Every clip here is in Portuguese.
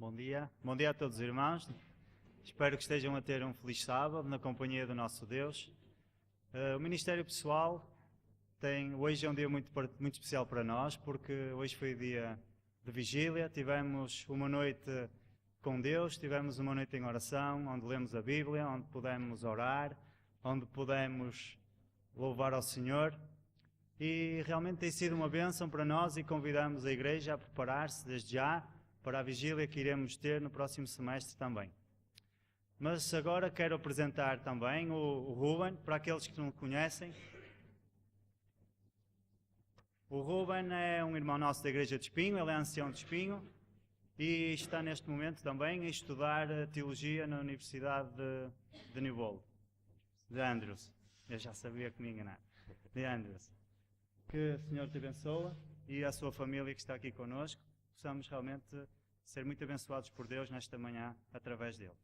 Bom dia a todos os irmãos. Espero que estejam a ter um feliz sábado na companhia do nosso Deus. O Ministério Pessoal hoje é um dia muito especial para nós, porque hoje foi o dia de vigília. Tivemos uma noite com Deus, tivemos uma noite em oração, onde lemos a Bíblia, onde pudemos orar, onde pudemos louvar ao Senhor. E realmente tem sido uma bênção para nós e convidamos a igreja a preparar-se desde já para a vigília que iremos ter no próximo semestre também. Mas agora quero apresentar também o Ruben, para aqueles que não o conhecem. O Ruben é um irmão nosso da igreja de Espinho, ele é ancião de Espinho e está neste momento também a estudar Teologia na Universidade de New Bold, de Andrews. Eu já sabia que me enganar. De Andrews. Que o Senhor te abençoe e a sua família que está aqui connosco. Possamos realmente ser muito abençoados por Deus nesta manhã através dele.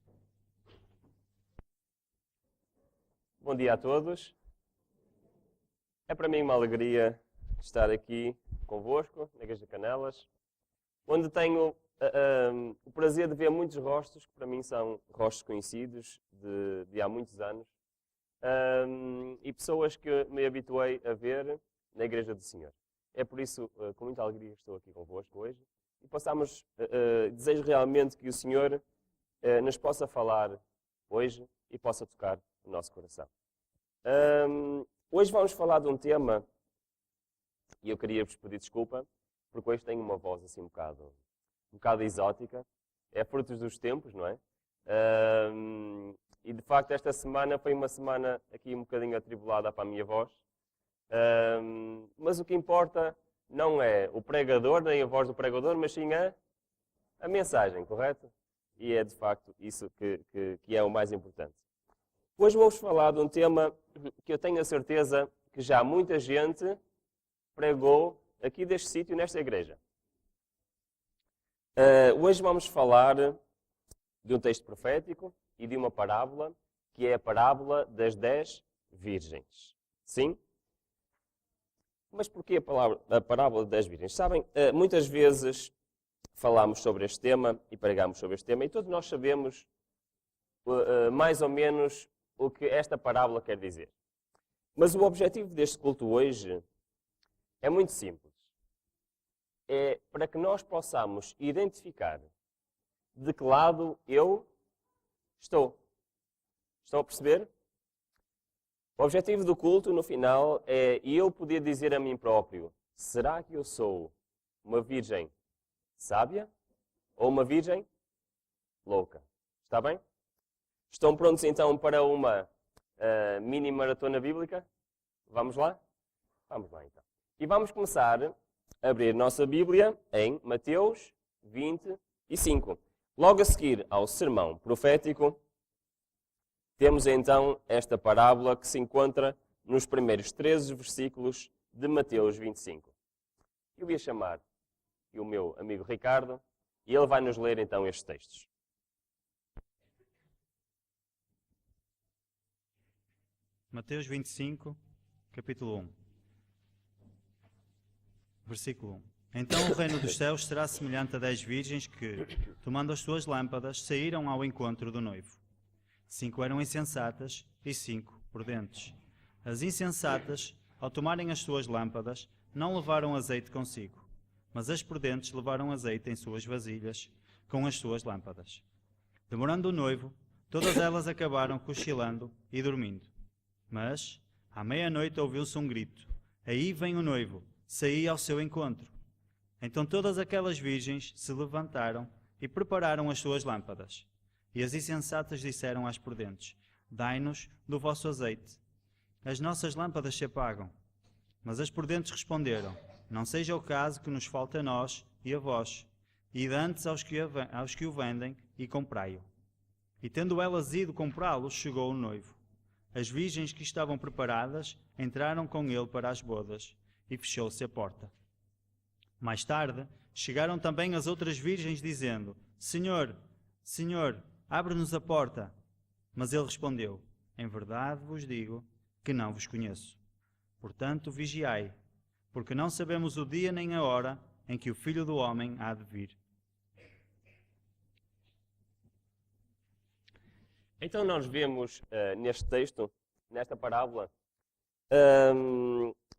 Bom dia a todos. É para mim uma alegria estar aqui convosco, na Igreja de Canelas, onde tenho o prazer de ver muitos rostos, que para mim são rostos conhecidos de há muitos anos, e pessoas que me habituei a ver na Igreja do Senhor. É por isso, com muita alegria, que estou aqui convosco hoje. E desejo realmente que o Senhor nos possa falar hoje e possa tocar o nosso coração. Hoje vamos falar de um tema, e eu queria vos pedir desculpa, porque hoje tenho uma voz assim um bocado exótica. É frutos dos tempos, não é? E de facto esta semana foi uma semana aqui um bocadinho atribulada para a minha voz. Mas o que importa não é o pregador, nem a voz do pregador, mas sim a mensagem, correto? E é de facto isso que é o mais importante. Hoje vou-vos falar de um tema que eu tenho a certeza que já muita gente pregou aqui deste sítio, nesta igreja. Hoje vamos falar de um texto profético e de uma parábola, que é a parábola das 10 virgens. Sim? Mas porquê a parábola das 10 virgens? Sabem, muitas vezes falamos sobre este tema e pregamos sobre este tema e todos nós sabemos mais ou menos o que esta parábola quer dizer. Mas o objetivo deste culto hoje é muito simples. É para que nós possamos identificar de que lado eu estou. Estão a perceber? O objetivo do culto, no final, é eu poder dizer a mim próprio: será que eu sou uma virgem sábia ou uma virgem louca? Está bem? Estão prontos então para uma mini maratona bíblica? Vamos lá? Vamos lá então. E vamos começar a abrir nossa Bíblia em Mateus 25. Logo a seguir ao sermão profético, temos então esta parábola que se encontra nos primeiros 13 versículos de Mateus 25. Eu ia chamar o meu amigo Ricardo e ele vai nos ler então estes textos. Mateus 25, capítulo 1. Versículo 1. Então o reino dos céus será semelhante a 10 virgens que, tomando as suas lâmpadas, saíram ao encontro do noivo. 5 eram insensatas e 5 prudentes. As insensatas, ao tomarem as suas lâmpadas, não levaram azeite consigo, mas as prudentes levaram azeite em suas vasilhas com as suas lâmpadas. Demorando o noivo, todas elas acabaram cochilando e dormindo. Mas, à meia-noite ouviu-se um grito: aí vem o noivo, saí ao seu encontro. Então todas aquelas virgens se levantaram e prepararam as suas lâmpadas. E as insensatas disseram às prudentes: dai-nos do vosso azeite. As nossas lâmpadas se apagam. Mas as prudentes responderam: não seja o caso que nos falte a nós e a vós. Ide antes aos que o vendem e comprai-o. E tendo elas ido comprá-lo, chegou o noivo. As virgens que estavam preparadas entraram com ele para as bodas e fechou-se a porta. Mais tarde, chegaram também as outras virgens dizendo: Senhor, Senhor, abre-nos a porta. Mas ele respondeu: em verdade vos digo que não vos conheço. Portanto, vigiai, porque não sabemos o dia nem a hora em que o Filho do Homem há de vir. Então nós vemos neste texto, nesta parábola,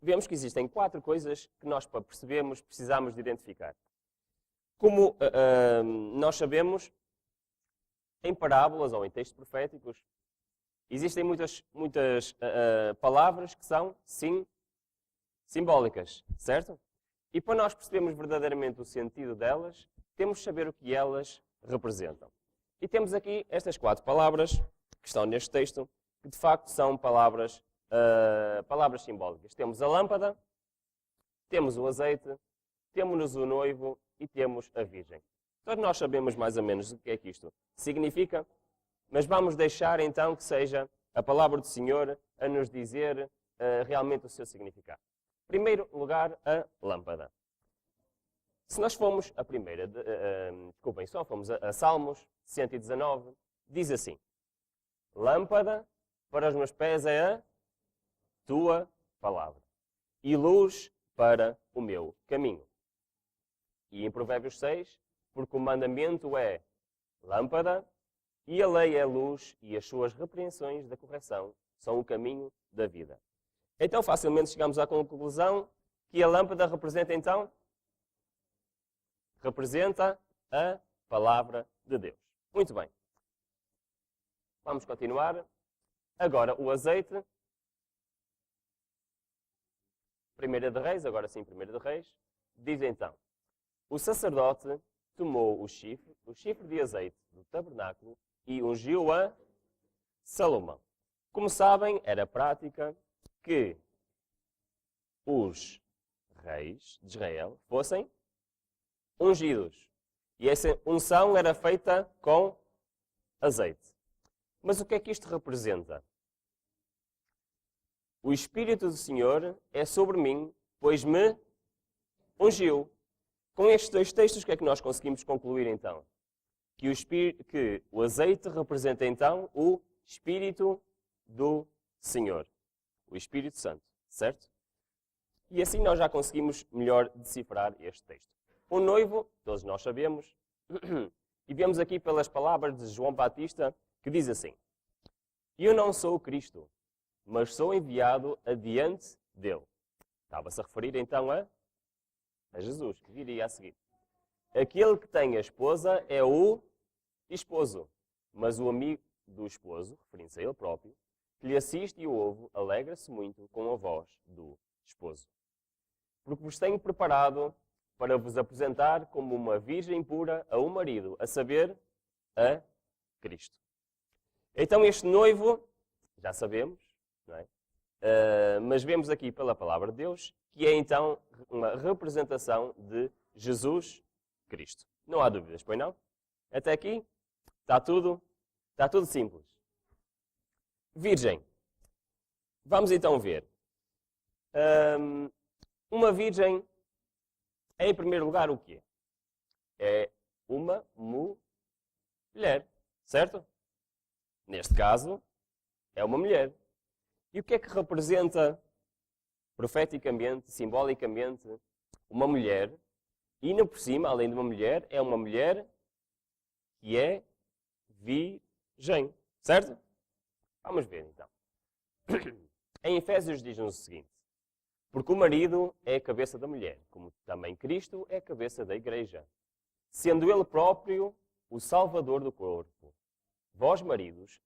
vemos que existem 4 coisas que nós, para percebermos, precisamos de identificar. Como nós sabemos, em parábolas ou em textos proféticos, existem muitas palavras que são, sim, simbólicas, certo? E para nós percebermos verdadeiramente o sentido delas, temos de saber o que elas representam. E temos aqui estas 4 palavras que estão neste texto, que de facto são palavras simbólicas. Temos a lâmpada, temos o azeite, temos o noivo e temos a virgem. Todos nós sabemos mais ou menos o que é que isto significa, mas vamos deixar então que seja a palavra do Senhor a nos dizer realmente o seu significado. Em primeiro lugar, a lâmpada. Se nós formos a Salmos 119, diz assim: lâmpada para os meus pés é a tua palavra e luz para o meu caminho. E em Provérbios 6, porque o mandamento é lâmpada e a lei é luz e as suas repreensões da correção são o caminho da vida. Então facilmente chegamos à conclusão que a lâmpada representa a palavra de Deus. Muito bem. Vamos continuar. Agora o azeite. 1 de Reis, agora sim 1 de Reis, diz então: o sacerdote tomou o chifre de azeite do tabernáculo e ungiu a Salomão. Como sabem, era prática que os reis de Israel fossem ungidos. E essa unção era feita com azeite. Mas o que é que isto representa? O Espírito do Senhor é sobre mim, pois me ungiu. Com estes 2 textos, o que é que nós conseguimos concluir então? Que o azeite representa então o Espírito do Senhor. O Espírito Santo, certo? E assim nós já conseguimos melhor decifrar este texto. O noivo, todos nós sabemos, e vemos aqui pelas palavras de João Batista, que diz assim: eu não sou o Cristo, mas sou enviado adiante dele. Estava-se a referir então a Jesus, que viria a seguir. Aquele que tem a esposa é o esposo, mas o amigo do esposo, referindo-se a ele próprio, que lhe assiste e o ouve, alegra-se muito com a voz do esposo. Porque vos tenho preparado para vos apresentar como uma virgem pura a um marido, a saber, a Cristo. Então este noivo, já sabemos, não é? Mas vemos aqui pela palavra de Deus que é então uma representação de Jesus Cristo. Não há dúvidas, pois não? Até aqui está tudo simples. Virgem. Vamos então ver. Uma virgem é, em primeiro lugar, o quê? É uma mulher, certo? Neste caso, é uma mulher. E o que é que representa profeticamente, simbolicamente, uma mulher? E ainda por cima, além de uma mulher, é uma mulher que é virgem, certo? Vamos ver então. Em Efésios diz-nos o seguinte: porque o marido é a cabeça da mulher, como também Cristo é a cabeça da igreja, sendo ele próprio o salvador do corpo. Vós, maridos,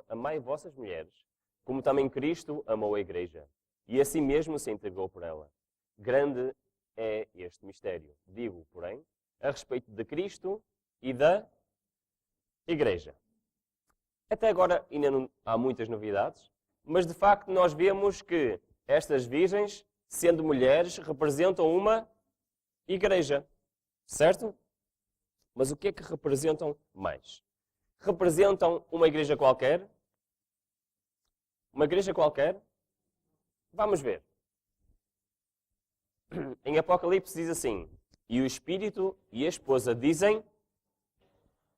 amai vossas mulheres, como também Cristo amou a igreja, e assim mesmo se entregou por ela. Grande é este mistério. Digo, porém, a respeito de Cristo e da igreja. Até agora ainda não há muitas novidades, mas de facto nós vemos que estas virgens, sendo mulheres, representam uma igreja, certo? Mas o que é que representam mais? Representam uma igreja qualquer? Uma igreja qualquer? Vamos ver. Em Apocalipse diz assim: e o Espírito e a esposa dizem: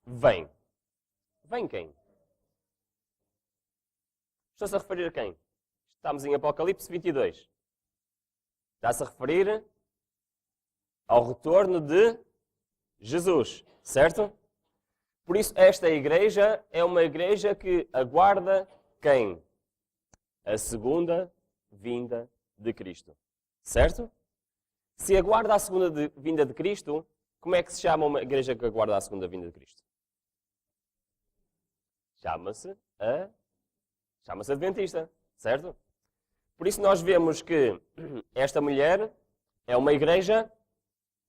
vem. Vem quem? Está-se a referir a quem? Estamos em Apocalipse 22. Está-se a referir ao retorno de Jesus, certo? Por isso, esta igreja é uma igreja que aguarda quem? A segunda vinda de Cristo. Certo? Se aguarda a segunda vinda de Cristo, como é que se chama uma igreja que aguarda a segunda vinda de Cristo? Chama-se Adventista. Certo? Por isso nós vemos que esta mulher é uma igreja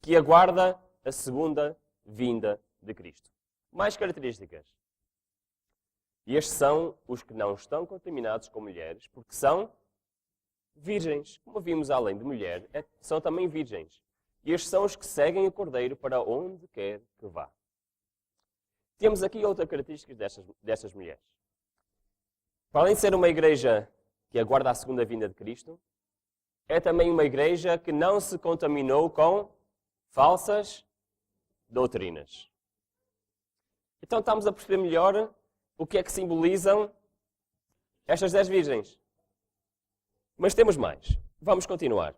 que aguarda a segunda vinda de Cristo. Mais características. Estes são os que não estão contaminados com mulheres, porque são virgens. Como vimos, além de mulher, são também virgens. Estes são os que seguem o Cordeiro para onde quer que vá. Temos aqui outra característica destas mulheres. Para além de ser uma igreja que aguarda a segunda vinda de Cristo, é também uma igreja que não se contaminou com falsas doutrinas. Então estamos a perceber melhor o que é que simbolizam estas 10 virgens. Mas temos mais. Vamos continuar.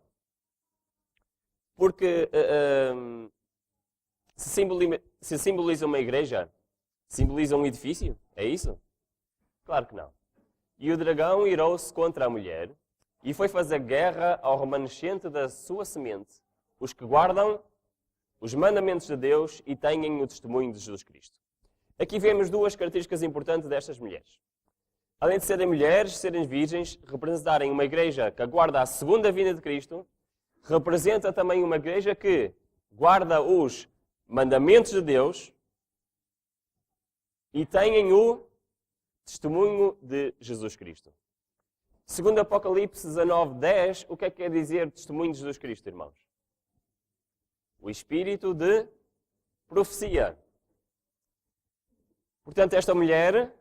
Porque se simboliza uma igreja, simboliza um edifício? É isso? Claro que não. E o dragão irou-se contra a mulher e foi fazer guerra ao remanescente da sua semente, os que guardam os mandamentos de Deus e têm o testemunho de Jesus Cristo. Aqui vemos duas características importantes destas mulheres. Além de serem mulheres, serem virgens, representarem uma igreja que aguarda a segunda vinda de Cristo, representa também uma igreja que guarda os mandamentos de Deus e têm o testemunho de Jesus Cristo. Segundo Apocalipse 19:10, o que é que quer dizer testemunho de Jesus Cristo, irmãos? O espírito de profecia. Portanto, esta mulher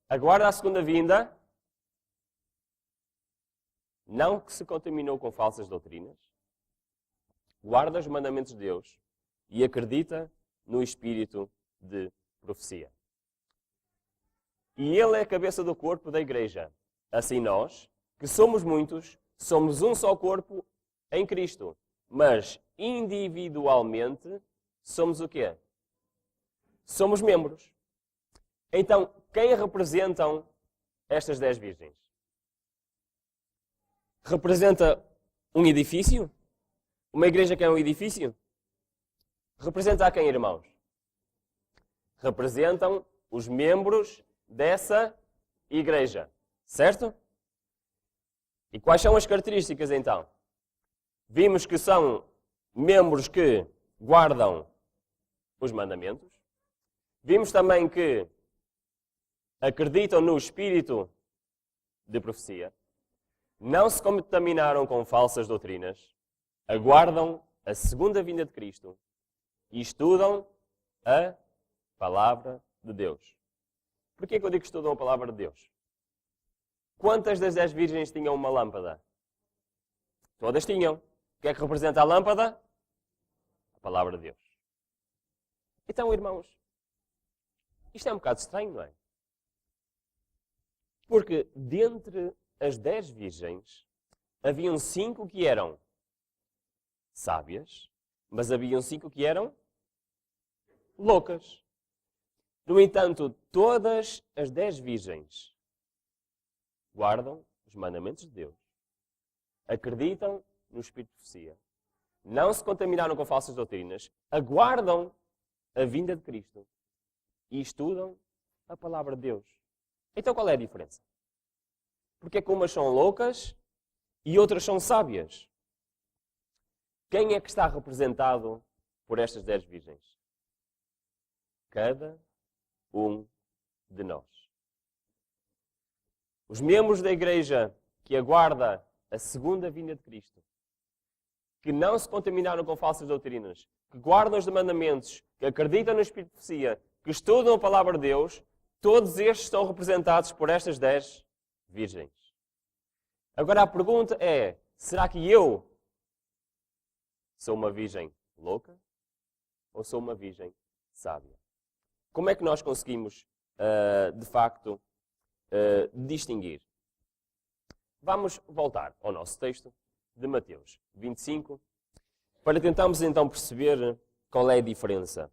aguarda a segunda vinda, não que se contaminou com falsas doutrinas, guarda os mandamentos de Deus e acredita no espírito de profecia. E ele é a cabeça do corpo da igreja. Assim nós, que somos muitos, somos um só corpo em Cristo, mas individualmente somos o quê? Somos membros. Então, quem representam estas 10 virgens? Representa um edifício? Uma igreja que é um edifício? Representa a quem, irmãos? Representam os membros dessa igreja. Certo? E quais são as características, então? Vimos que são membros que guardam os mandamentos. Vimos também que acreditam no espírito de profecia. Não se contaminaram com falsas doutrinas. Aguardam a segunda vinda de Cristo. E estudam a palavra de Deus. Por que é que eu digo que estudam a palavra de Deus? Quantas das 10 virgens tinham uma lâmpada? Todas tinham. O que é que representa a lâmpada? A palavra de Deus. Então, irmãos, isto é um bocado estranho, não é? Porque dentre as 10 virgens, haviam 5 que eram sábias, mas haviam 5 que eram loucas. No entanto, todas as 10 virgens guardam os mandamentos de Deus, acreditam no espírito de profecia, não se contaminaram com falsas doutrinas, aguardam a vinda de Cristo e estudam a palavra de Deus. Então qual é a diferença? Porque é que umas são loucas e outras são sábias? Quem é que está representado por estas 10 virgens? Cada um de nós. Os membros da igreja que aguarda a segunda vinda de Cristo, que não se contaminaram com falsas doutrinas, que guardam os mandamentos, que acreditam no Espírito de profecia, que estudam a palavra de Deus, todos estes estão representados por estas 10 virgens. Agora a pergunta é, será que eu sou uma virgem louca ou sou uma virgem sábia? Como é que nós conseguimos, de facto, distinguir? Vamos voltar ao nosso texto de Mateus 25, para tentarmos então perceber qual é a diferença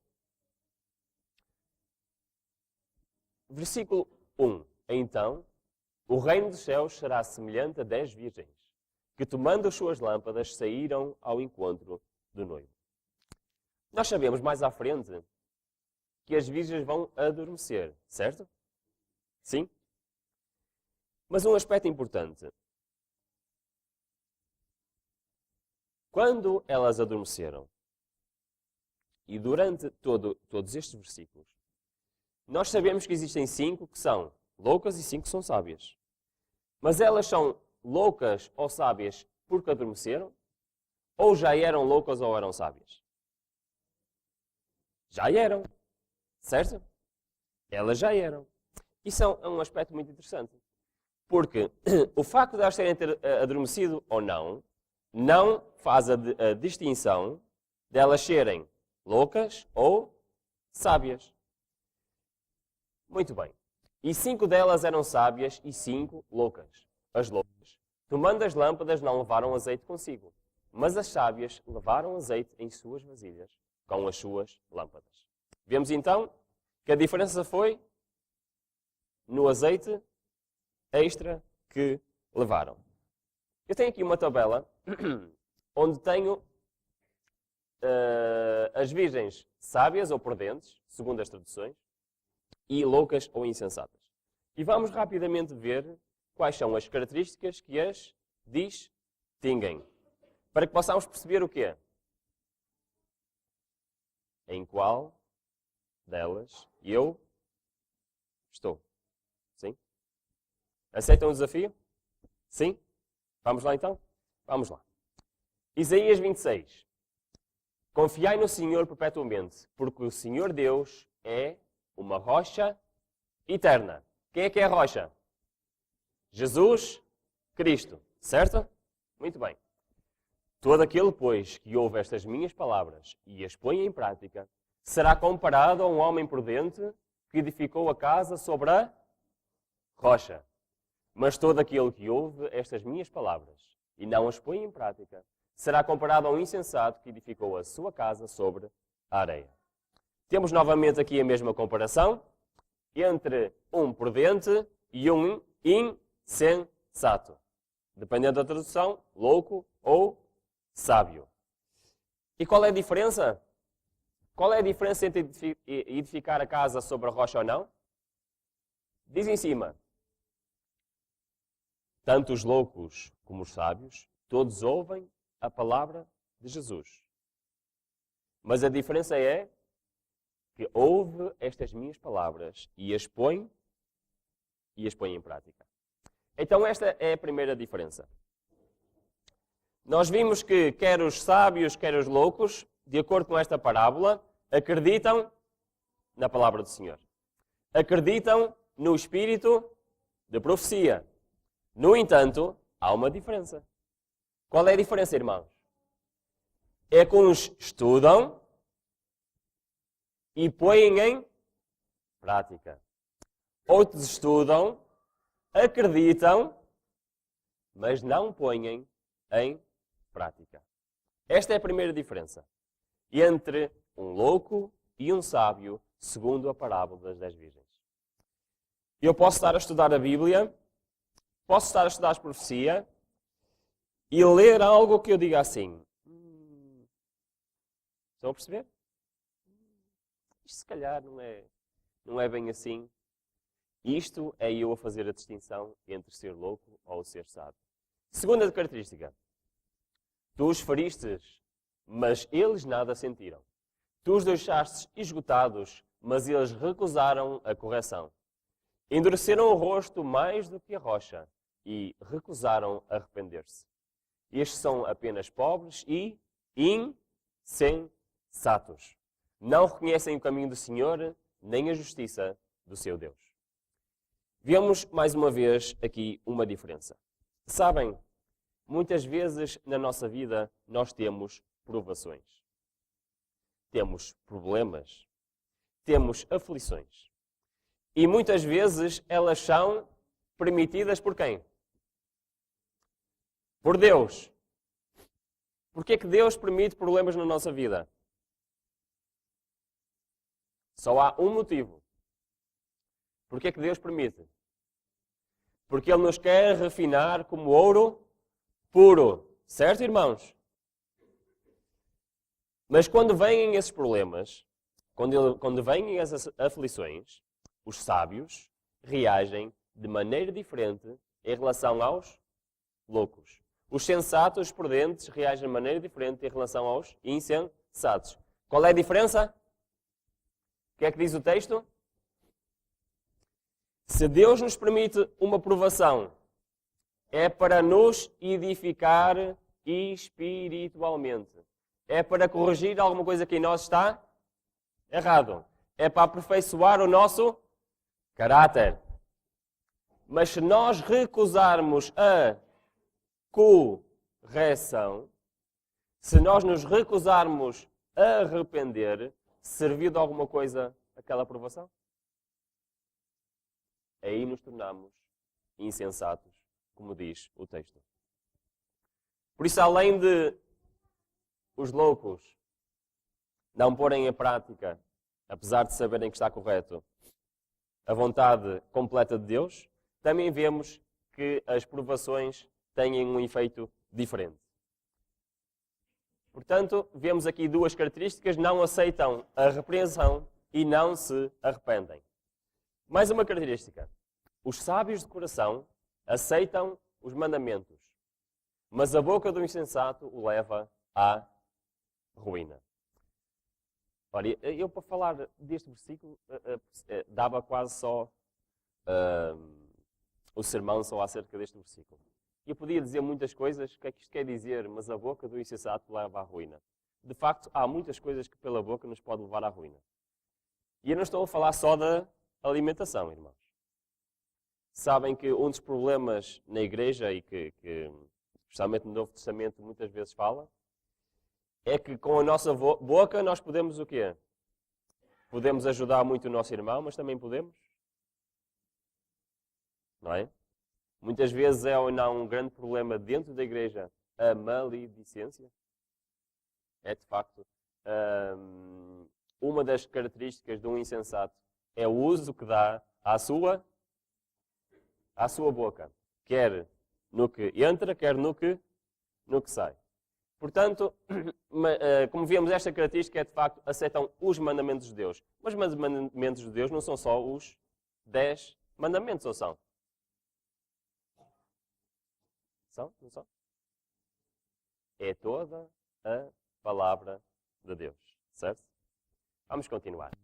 Versículo 1. Então, o reino dos céus será semelhante a 10 virgens, que tomando as suas lâmpadas saíram ao encontro do noivo. Nós sabemos mais à frente que as virgens vão adormecer, certo? Sim? Mas um aspecto importante. Quando elas adormeceram, e durante todos estes versículos, nós sabemos que existem 5 que são loucas e 5 que são sábias. Mas elas são loucas ou sábias porque adormeceram? Ou já eram loucas ou eram sábias? Já eram. Certo? Elas já eram. Isso é um aspecto muito interessante. Porque o facto de elas terem adormecido ou não faz a distinção de elas serem loucas ou sábias. Muito bem. E 5 delas eram sábias e 5 loucas. As loucas, tomando as lâmpadas, não levaram azeite consigo. Mas as sábias levaram azeite em suas vasilhas com as suas lâmpadas. Vemos então que a diferença foi no azeite extra que levaram. Eu tenho aqui uma tabela onde tenho as virgens sábias ou prudentes, segundo as traduções, e loucas ou insensatas. E vamos rapidamente ver quais são as características que as distinguem. Para que possamos perceber o quê? Em qual delas eu estou. Sim? Aceitam o desafio? Sim? Vamos lá então? Vamos lá. Isaías 26. Confiai no Senhor perpetuamente, porque o Senhor Deus é uma rocha eterna. Quem é a rocha? Jesus Cristo. Certo? Muito bem. Todo aquele, pois, que ouve estas minhas palavras e as põe em prática, será comparado a um homem prudente que edificou a casa sobre a rocha. Mas todo aquele que ouve estas minhas palavras e não as põe em prática, será comparado a um insensato que edificou a sua casa sobre a areia. Temos novamente aqui a mesma comparação entre um prudente e um insensato. Dependendo da tradução, louco ou sábio. E qual é a diferença? Qual é a diferença entre edificar a casa sobre a rocha ou não? Diz em cima. Tanto os loucos como os sábios, todos ouvem a palavra de Jesus. Mas a diferença é que ouve estas minhas palavras e as põe em prática. Então esta é a primeira diferença. Nós vimos que quer os sábios, quer os loucos, de acordo com esta parábola, acreditam na palavra do Senhor. Acreditam no espírito de profecia. No entanto, há uma diferença. Qual é a diferença, irmãos? É que uns estudam e põem em prática. Outros estudam, acreditam, mas não põem em prática. Esta é a primeira diferença entre um louco e um sábio, segundo a parábola das 10 virgens. Eu posso estar a estudar a Bíblia, posso estar a estudar a profecia e ler algo que eu diga assim. Estão a perceber? Isto se calhar não é bem assim. Isto é eu a fazer a distinção entre ser louco ou ser sábio. Segunda característica. Tu os feristes, mas eles nada sentiram. Tu os deixastes esgotados, mas eles recusaram a correção. Endureceram o rosto mais do que a rocha e recusaram arrepender-se. Estes são apenas pobres e insensatos. Não reconhecem o caminho do Senhor, nem a justiça do seu Deus. Vemos mais uma vez aqui uma diferença. Sabem, muitas vezes na nossa vida nós temos provações. Temos problemas. Temos aflições. E muitas vezes elas são permitidas por quem? Por Deus. Porquê que Deus permite problemas na nossa vida? Só há um motivo. Porquê é que Deus permite? Porque Ele nos quer refinar como ouro puro. Certo, irmãos? Mas quando vêm esses problemas, quando vêm as aflições, os sábios reagem de maneira diferente em relação aos loucos. Os sensatos, os prudentes, reagem de maneira diferente em relação aos insensatos. Qual é a diferença? O que é que diz o texto? Se Deus nos permite uma provação, é para nos edificar espiritualmente. É para corrigir alguma coisa que em nós está errado. É para aperfeiçoar o nosso caráter. Mas se nós recusarmos a correção, se nós nos recusarmos a arrepender, serviu de alguma coisa aquela aprovação? Aí nos tornamos insensatos, como diz o texto. Por isso, além de os loucos não porem em prática, apesar de saberem que está correto, a vontade completa de Deus, também vemos que as provações têm um efeito diferente. Portanto, vemos aqui duas características: não aceitam a repreensão e não se arrependem. Mais uma característica: os sábios de coração aceitam os mandamentos, mas a boca do insensato o leva à ruína. Ora, eu para falar deste versículo dava quase só o sermão só acerca deste versículo. Eu podia dizer muitas coisas, o que é que isto quer dizer, mas a boca do insensato leva à ruína. De facto, há muitas coisas que pela boca nos podem levar à ruína. E eu não estou a falar só da alimentação, irmãos. Sabem que um dos problemas na igreja, e que especialmente no Novo Testamento muitas vezes fala, é que com a nossa boca nós podemos o quê? Podemos ajudar muito o nosso irmão, mas também podemos, não é? Muitas vezes é ou não um grande problema dentro da igreja a maledicência. É de facto uma das características de um insensato, é o uso que dá à sua boca, quer no que entra, quer no que sai. Portanto, como vemos, esta característica é de facto, aceitam os mandamentos de Deus. Mas os mandamentos de Deus não são só os 10 mandamentos, ou são? São? Não são? É toda a palavra de Deus. Certo? Vamos continuar.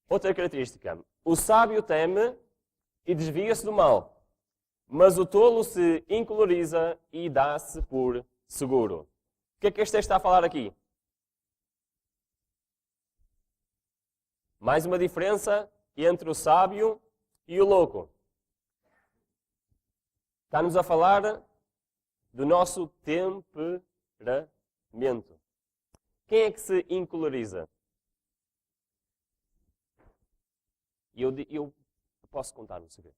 Outra característica. O sábio teme e desvia-se do mal, mas o tolo se incoloriza e dá-se por seguro. O que é que este texto está a falar aqui? Mais uma diferença entre o sábio e o louco. Está-nos a falar do nosso temperamento. Quem é que se incoloriza? Eu posso contar um segredo.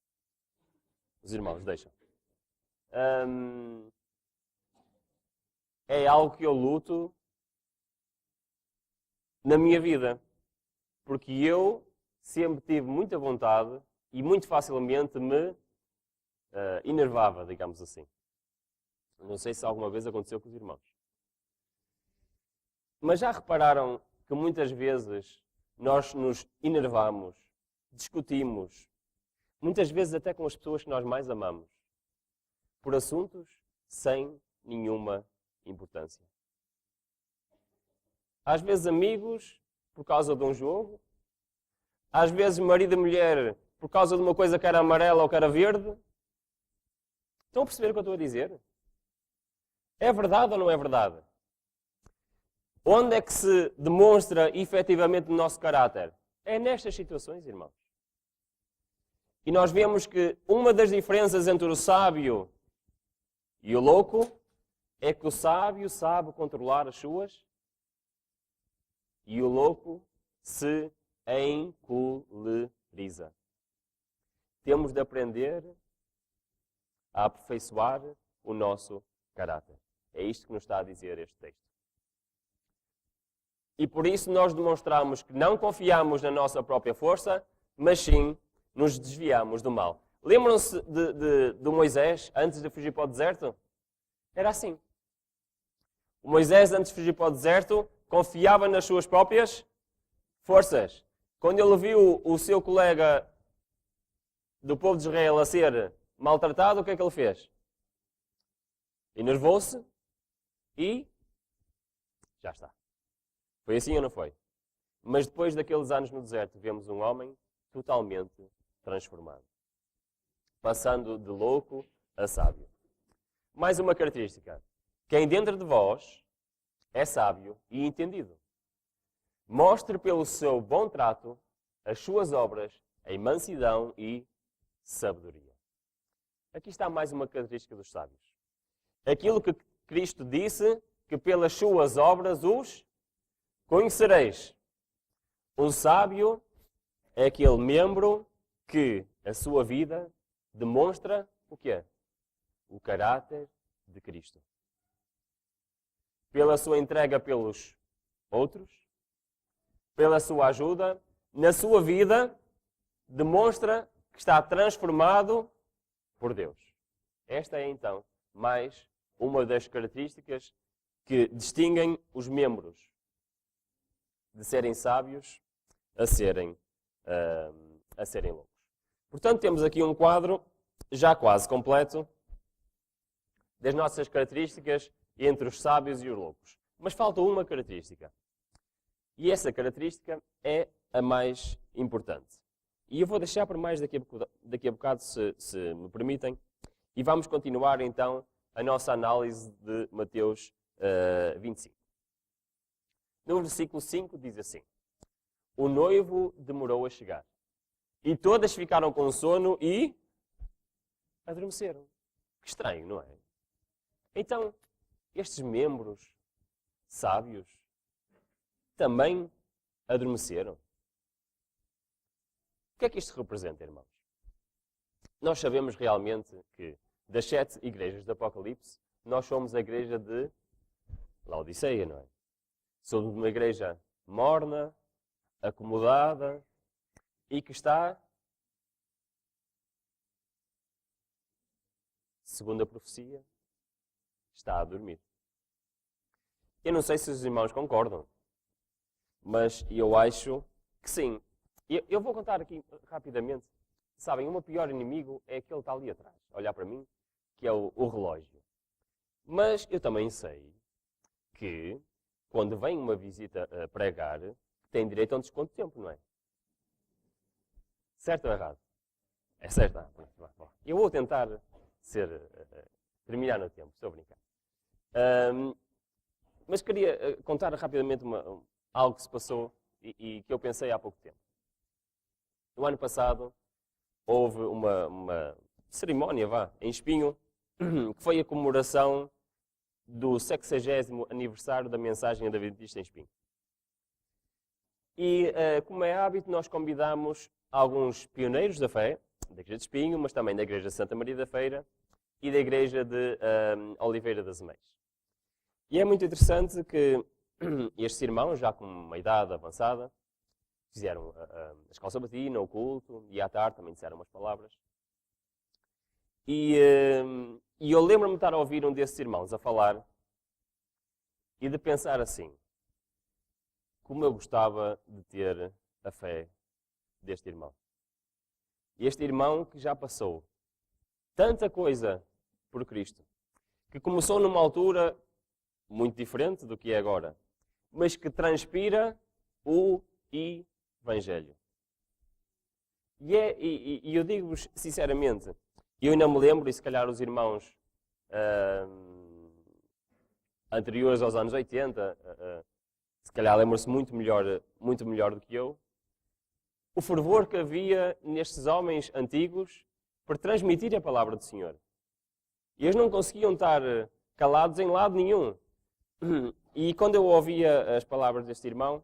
Os irmãos, deixam. É algo que eu luto na minha vida. Porque eu sempre tive muita vontade e muito facilmente me enervava, digamos assim. Não sei se alguma vez aconteceu com os irmãos. Mas já repararam que muitas vezes nós nos enervamos, discutimos, muitas vezes até com as pessoas que nós mais amamos, por assuntos sem nenhuma importância. Às vezes amigos por causa de um jogo, às vezes marido e mulher por causa de uma coisa que era amarela ou que era verde. Estão a perceber o que eu estou a dizer? É verdade ou não é verdade? Onde é que se demonstra efetivamente o nosso caráter? É nestas situações, irmãos. E nós vemos que uma das diferenças entre o sábio e o louco é que o sábio sabe controlar as suas e o louco se encoleriza. Temos de aprender a aperfeiçoar o nosso caráter. É isto que nos está a dizer este texto. E por isso nós demonstramos que não confiamos na nossa própria força, mas sim nos desviamos do mal. Lembram-se de Moisés antes de fugir para o deserto? Era assim. O Moisés, antes de fugir para o deserto, confiava nas suas próprias forças. Quando ele viu o seu colega do povo de Israel a ser maltratado, o que é que ele fez? Enervou-se e já está. Foi assim ou não foi? Mas depois daqueles anos no deserto, vemos um homem totalmente transformado. Passando de louco a sábio. Mais uma característica. Quem dentro de vós é sábio e entendido. Mostre pelo seu bom trato as suas obras em mansidão e sabedoria. Aqui está mais uma característica dos sábios. Aquilo que Cristo disse, que pelas suas obras os conhecereis. Um sábio é aquele membro que a sua vida demonstra o quê? O caráter de Cristo. Pela sua entrega pelos outros, pela sua ajuda, na sua vida, demonstra que está transformado por Deus. Esta é, então, mais uma das características que distinguem os membros de serem sábios a serem loucos. Portanto, temos aqui um quadro já quase completo das nossas características entre os sábios e os loucos. Mas falta uma característica. E essa característica é a mais importante. E eu vou deixar para mais daqui a bocado, se me permitem. E vamos continuar, então, a nossa análise de Mateus 25. No versículo 5 diz assim: o noivo demorou a chegar. E todas ficaram com sono e adormeceram. Que estranho, não é? Então, estes membros sábios também adormeceram. O que é que isto representa, irmãos? Nós sabemos realmente que das 7 igrejas do Apocalipse, nós somos a igreja de Laodiceia, não é? Somos uma igreja morna, acomodada e que está, segundo a profecia, está a dormir. Eu não sei se os irmãos concordam, mas eu acho que sim. Eu vou contar aqui rapidamente. Sabem, o meu pior inimigo é aquele que está ali atrás, olhar para mim, que é o relógio. Mas eu também sei que, quando vem uma visita a pregar, tem direito a um desconto de tempo, não é? Certo ou errado? É certo. Eu vou tentar terminar no tempo, estou a brincar. Mas queria contar rapidamente algo que se passou e que eu pensei há pouco tempo. No ano passado, houve uma cerimónia, em Espinho, que foi a comemoração do 60º aniversário da mensagem adventista em Espinho. E, como é hábito, nós convidamos alguns pioneiros da fé, da Igreja de Espinho, mas também da Igreja de Santa Maria da Feira e da Igreja de Oliveira das Meias. E é muito interessante que estes irmãos, já com uma idade avançada, fizeram a escola sabatina, o culto, e à tarde também disseram umas palavras. E eu lembro-me de estar a ouvir um desses irmãos a falar e de pensar assim: como eu gostava de ter a fé deste irmão. Este irmão que já passou tanta coisa por Cristo, que começou numa altura muito diferente do que é agora, mas que transpira o Evangelho. E eu digo-vos sinceramente, eu ainda me lembro, e se calhar os irmãos anteriores aos anos 80, se calhar lembram-se muito melhor do que eu, o fervor que havia nestes homens antigos para transmitir a palavra do Senhor. E eles não conseguiam estar calados em lado nenhum. E quando eu ouvia as palavras deste irmão,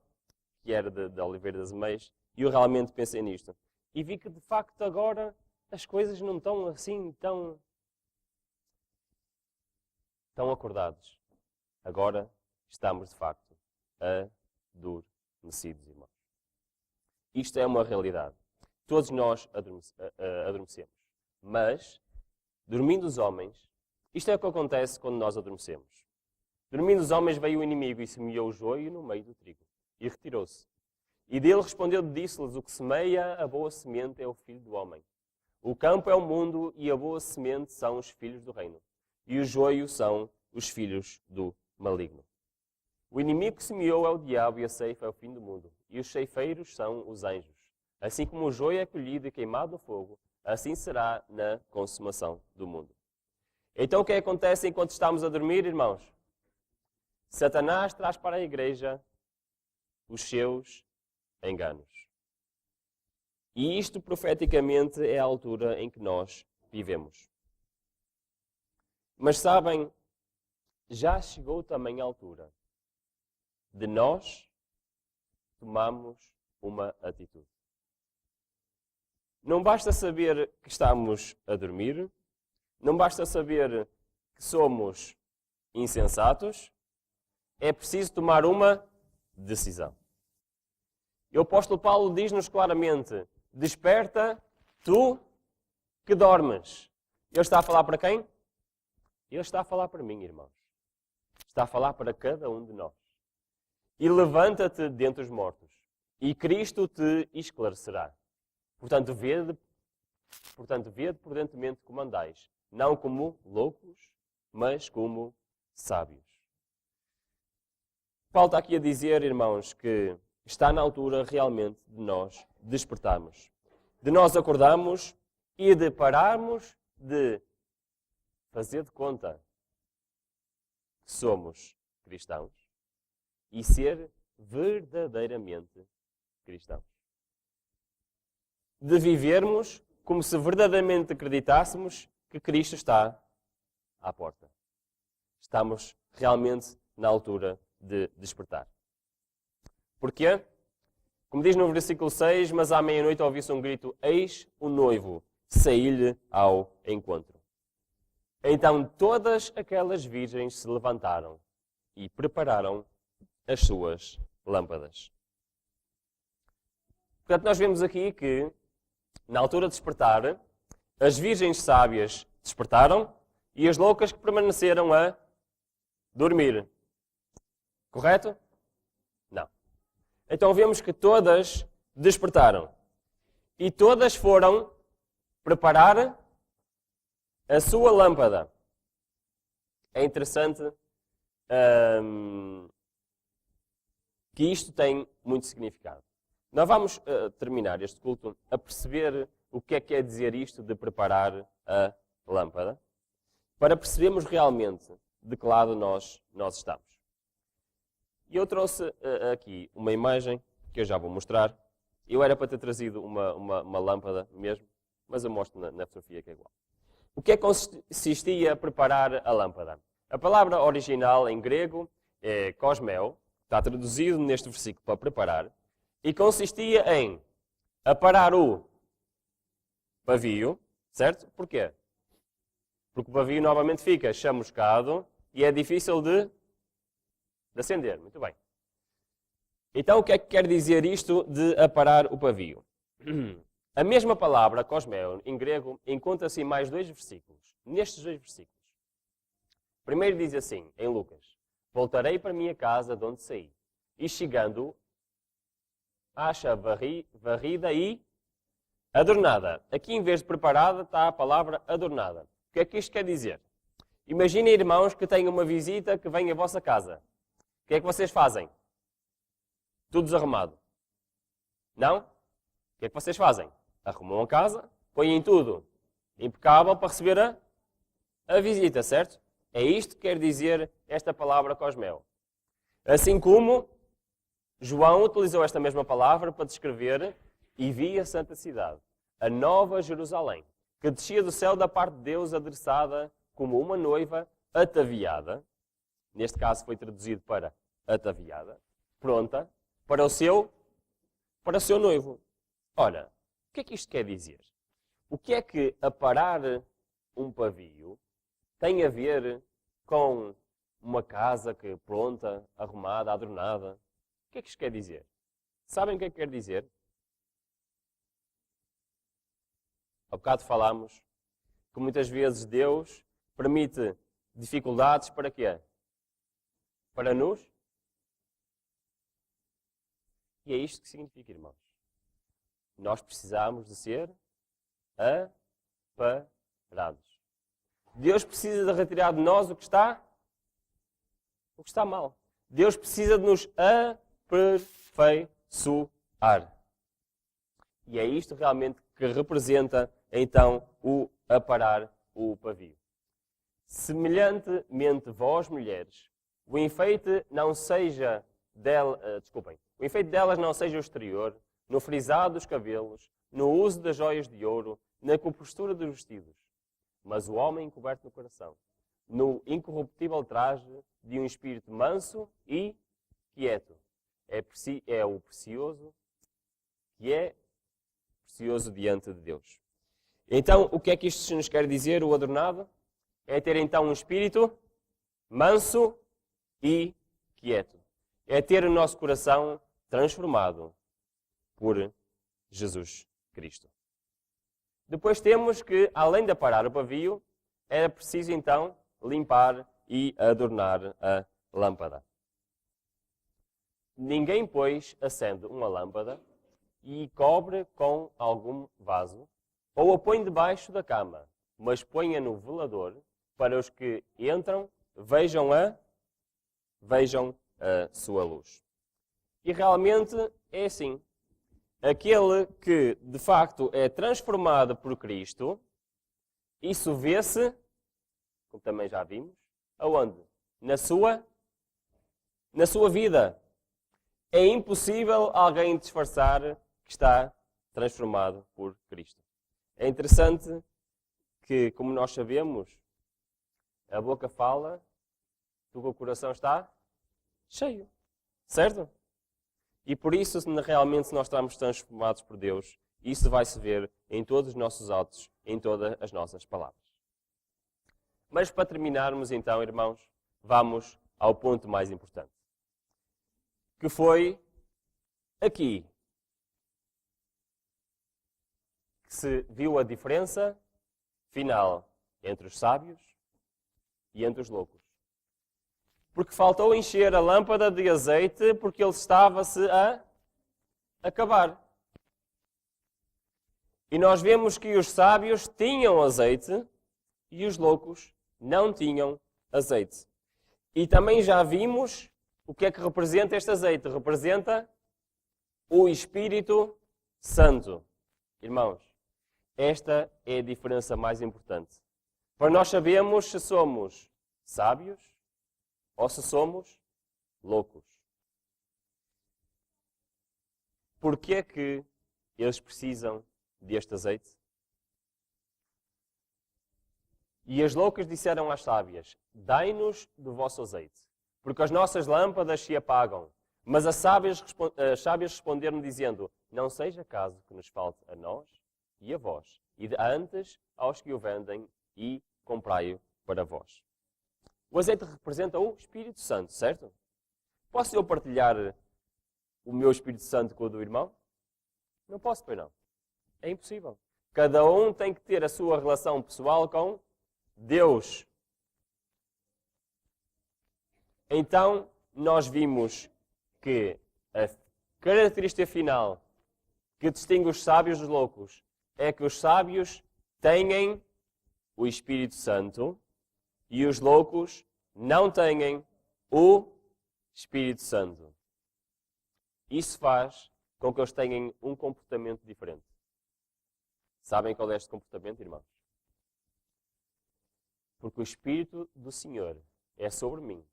que era de Oliveira das Meias, eu realmente pensei nisto. E vi que, de facto, agora as coisas não estão assim tão acordados. Agora estamos, de facto, adormecidos, irmãos. Isto é uma realidade. todos nós adormecemos. Mas, dormindo os homens, isto é o que acontece quando nós adormecemos. Dormindo os homens, veio o inimigo e semeou o joio no meio do trigo. E retirou-se. E dele respondeu, disse-lhes, o que semeia a boa semente é o filho do homem. O campo é o mundo e a boa semente são os filhos do reino. E o joio são os filhos do maligno. O inimigo que semeou é o diabo e a ceifa é o fim do mundo. E os ceifeiros são os anjos. Assim como o joio é colhido e queimado no fogo, assim será na consumação do mundo. Então o que acontece enquanto estamos a dormir, irmãos? Satanás traz para a igreja os seus enganos. E isto profeticamente é a altura em que nós vivemos. Mas sabem, já chegou também a altura de nós tomarmos uma atitude. Não basta saber que estamos a dormir, não basta saber que somos insensatos, é preciso tomar uma decisão. E o apóstolo Paulo diz-nos claramente, desperta tu que dormes. Ele está a falar para quem? Ele está a falar para mim, irmãos. Está a falar para cada um de nós. E levanta-te dentre os mortos, e Cristo te esclarecerá. Portanto, vede prudentemente como andais, não como loucos, mas como sábios. Paulo está aqui a dizer, irmãos, que está na altura realmente de nós despertarmos, de nós acordarmos e de pararmos de fazer de conta que somos cristãos e ser verdadeiramente cristãos. De vivermos como se verdadeiramente acreditássemos que Cristo está à porta. Estamos realmente na altura de despertar. Porquê? Como diz no versículo 6, mas à meia-noite ouviu-se um grito, eis o noivo, saí-lhe ao encontro. Então todas aquelas virgens se levantaram e prepararam as suas lâmpadas. Portanto, nós vemos aqui que, na altura de despertar, as virgens sábias despertaram e as loucas que permaneceram a dormir. Correto? Não. Então vemos que todas despertaram. E todas foram preparar a sua lâmpada. É interessante que isto tem muito significado. Nós vamos terminar este culto a perceber o que é quer dizer isto de preparar a lâmpada, para percebermos realmente de que lado nós estamos. E eu trouxe aqui uma imagem que eu já vou mostrar. Eu era para ter trazido uma lâmpada mesmo, mas eu mostro na fotografia que é igual. O que é que consistia a preparar a lâmpada? A palavra original em grego é cosmeo, está traduzido neste versículo para preparar, e consistia em aparar o pavio, certo? Porquê? Porque o pavio novamente fica chamuscado e é difícil de acender. Muito bem. Então o que é que quer dizer isto de aparar o pavio? A mesma palavra, cosmeo, em grego, encontra-se em mais dois versículos. Nestes dois versículos. Primeiro diz assim, em Lucas, voltarei para a minha casa de onde saí, e chegando, acha varrida e adornada. Aqui, em vez de preparada, está a palavra adornada. O que é que isto quer dizer? Imaginem, irmãos, que têm uma visita que vem à vossa casa. O que é que vocês fazem? Tudo desarrumado. Não? O que é que vocês fazem? Arrumam a casa, põem tudo impecável para receber a visita, certo? É isto que quer dizer esta palavra cosmeo. Assim como João utilizou esta mesma palavra para descrever e vi a santa cidade, a nova Jerusalém, que descia do céu da parte de Deus, adereçada como uma noiva ataviada. Neste caso foi traduzido para ataviada, pronta para o seu noivo. Ora, o que é que isto quer dizer? O que é que aparar um pavio tem a ver com uma casa que é pronta, arrumada, adornada? O que é que isto quer dizer? Sabem o que é que quer dizer? Há bocado falámos que muitas vezes Deus permite dificuldades para quê? Para nos. E é isto que significa, irmãos. Nós precisamos de ser aparados. Deus precisa de retirar de nós o que está mal. Deus precisa de nos aperfeiçoar. E é isto realmente que representa, então, o aparar o pavio. Semelhantemente vós, mulheres, o enfeite delas não seja o exterior, no frisado dos cabelos, no uso das joias de ouro, na compostura dos vestidos, mas o homem coberto no coração, no incorruptível traje de um espírito manso e quieto. É o precioso que é precioso diante de Deus. Então, o que é que isto nos quer dizer, o adornado? É ter então um espírito manso e quieto. É ter o nosso coração transformado por Jesus Cristo. Depois temos que, além de aparar o pavio, é preciso então limpar e adornar a lâmpada. Ninguém, pois, acende uma lâmpada e cobre com algum vaso, ou a põe debaixo da cama, mas põe-a no velador, para os que entram vejam a sua luz. E realmente é assim. Aquele que, de facto, é transformado por Cristo, isso vê-se, como também já vimos, aonde? Na sua vida. É impossível alguém disfarçar que está transformado por Cristo. É interessante que, como nós sabemos, a boca fala do que o coração está cheio. Certo? E por isso, realmente, se nós estamos transformados por Deus, isso vai-se ver em todos os nossos atos, em todas as nossas palavras. Mas para terminarmos, então, irmãos, vamos ao ponto mais importante. Que foi aqui que se viu a diferença final entre os sábios e entre os loucos. Porque faltou encher a lâmpada de azeite porque ele estava-se a acabar. E nós vemos que os sábios tinham azeite e os loucos não tinham azeite. E também já vimos o que é que representa este azeite. Representa o Espírito Santo. Irmãos, esta é a diferença mais importante. Para nós sabermos se somos sábios ou se somos loucos. Porquê é que eles precisam deste azeite? E as loucas disseram às sábias: dai-nos do vosso azeite, porque as nossas lâmpadas se apagam. Mas as sábias responderam dizendo: não seja caso que nos falte a nós e a vós, e antes aos que o vendem, e comprai-o para vós. O azeite representa o Espírito Santo, certo? Posso eu partilhar o meu Espírito Santo com o do irmão? Não posso, pois não. É impossível. Cada um tem que ter a sua relação pessoal com Deus. Então, nós vimos que a característica final que distingue os sábios dos loucos é que os sábios têm o Espírito Santo e os loucos não têm o Espírito Santo. Isso faz com que eles tenham um comportamento diferente. Sabem qual é este comportamento, irmãos? Porque o Espírito do Senhor é sobre mim,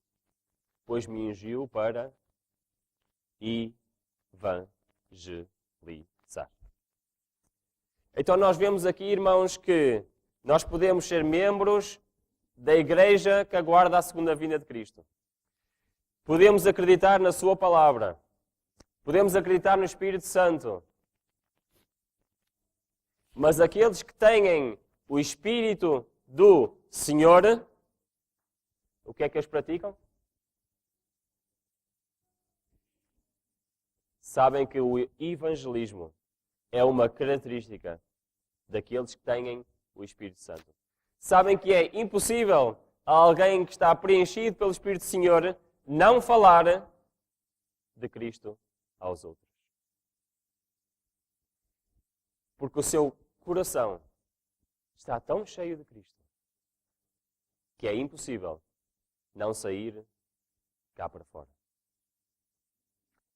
pois me ungiu para evangelizar. Então nós vemos aqui, irmãos, que nós podemos ser membros da igreja que aguarda a segunda vinda de Cristo. Podemos acreditar na sua palavra. Podemos acreditar no Espírito Santo. Mas aqueles que têm o Espírito do Senhor, o que é que eles praticam? Sabem que o evangelismo é uma característica daqueles que têm o Espírito Santo. Sabem que é impossível a alguém que está preenchido pelo Espírito do Senhor não falar de Cristo aos outros. Porque o seu coração está tão cheio de Cristo que é impossível não sair cá para fora.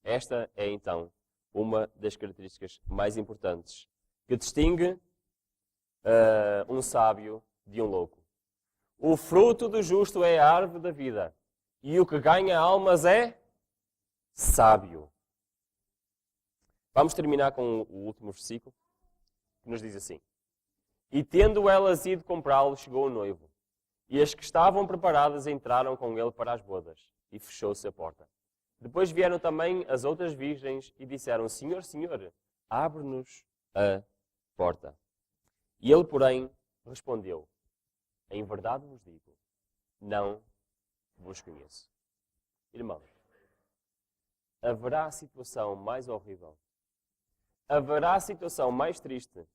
Esta é então uma das características mais importantes que distingue um sábio de um louco. O fruto do justo é a árvore da vida, e o que ganha almas é sábio. Vamos terminar com o último versículo, que nos diz assim: E tendo elas ido comprá-lo, chegou o noivo, e as que estavam preparadas entraram com ele para as bodas, e fechou-se a porta. Depois vieram também as outras virgens e disseram: Senhor, Senhor, abre-nos a porta. E ele, porém, respondeu: Em verdade vos digo, não vos conheço. Irmãos, haverá situação mais horrível, haverá situação mais triste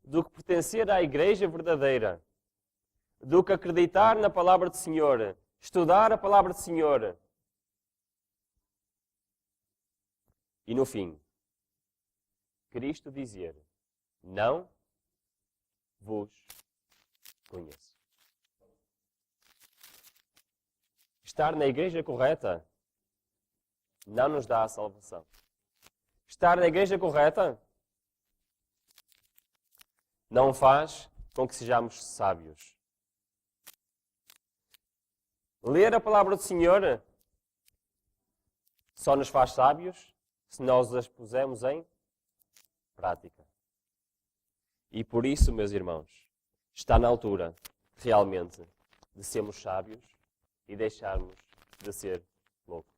do que pertencer à igreja verdadeira, do que acreditar na palavra do Senhor, estudar a palavra do Senhor, e no fim, Cristo dizer: não vos conheço. Estar na igreja correta não nos dá a salvação. Estar na igreja correta não faz com que sejamos sábios. Ler a palavra do Senhor só nos faz sábios se nós as pusermos em prática. E por isso, meus irmãos, está na altura, realmente, de sermos sábios e deixarmos de ser loucos.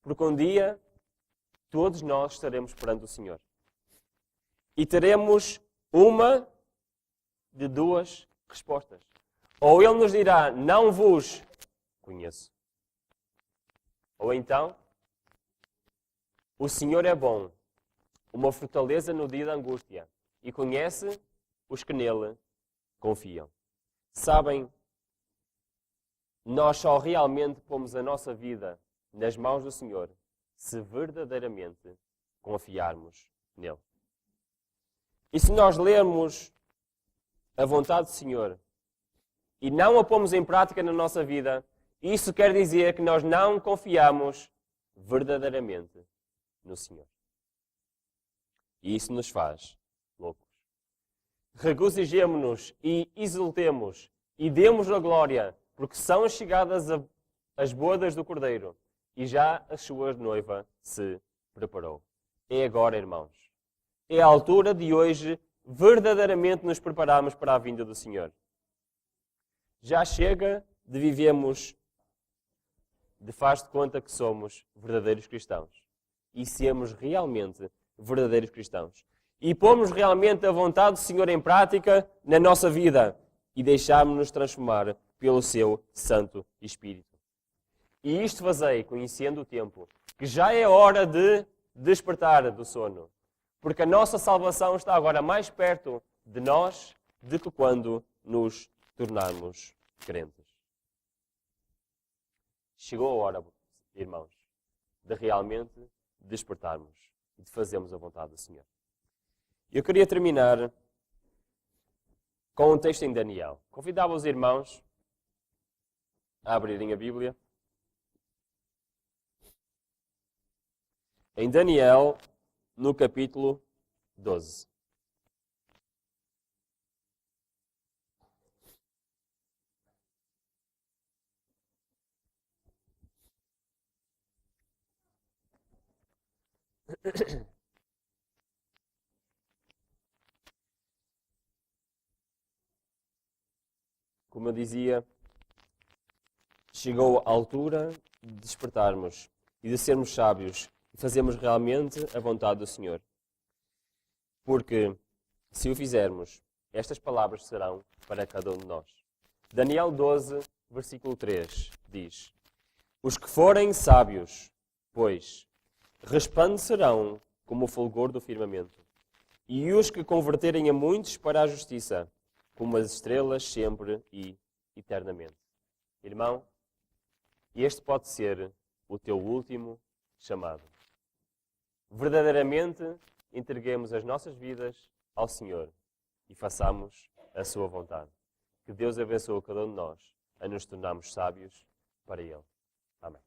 Porque um dia, todos nós estaremos perante o Senhor. E teremos uma de duas respostas. Ou Ele nos dirá: não vos conheço. Ou então, o Senhor é bom, uma fortaleza no dia da angústia, e conhece os que nele confiam. Sabem, nós só realmente pomos a nossa vida nas mãos do Senhor se verdadeiramente confiarmos nele. E se nós lermos a vontade do Senhor e não a pomos em prática na nossa vida, isso quer dizer que nós não confiamos verdadeiramente no Senhor. E isso nos faz loucos. Regozijemo-nos e exultemos e demos a glória, porque são chegadas as bodas do Cordeiro e já a sua noiva se preparou. É agora, irmãos. É a altura de hoje verdadeiramente nos prepararmos para a vinda do Senhor. Já chega de vivermos de faz de conta que somos verdadeiros cristãos e sermos realmente verdadeiros cristãos. E pomos realmente a vontade do Senhor em prática na nossa vida e deixarmos-nos transformar pelo seu Santo Espírito. E isto fazei, conhecendo o tempo, que já é hora de despertar do sono, porque a nossa salvação está agora mais perto de nós do que quando nos tornarmos crentes. Chegou a hora, irmãos, de realmente despertarmos e de fazermos a vontade do Senhor. Eu queria terminar com um texto em Daniel. Convidava os irmãos a abrirem a Bíblia. Em Daniel, no capítulo 12. Como eu dizia, chegou a altura de despertarmos e de sermos sábios e fazermos realmente a vontade do Senhor. Porque, se o fizermos, estas palavras serão para cada um de nós. Daniel 12, versículo 3, diz: Os que forem sábios, pois, resplandecerão como o fulgor do firmamento, e os que converterem a muitos para a justiça, como as estrelas sempre e eternamente. Irmão, este pode ser o teu último chamado. Verdadeiramente entreguemos as nossas vidas ao Senhor e façamos a sua vontade. Que Deus abençoe cada um de nós a nos tornarmos sábios para Ele. Amém.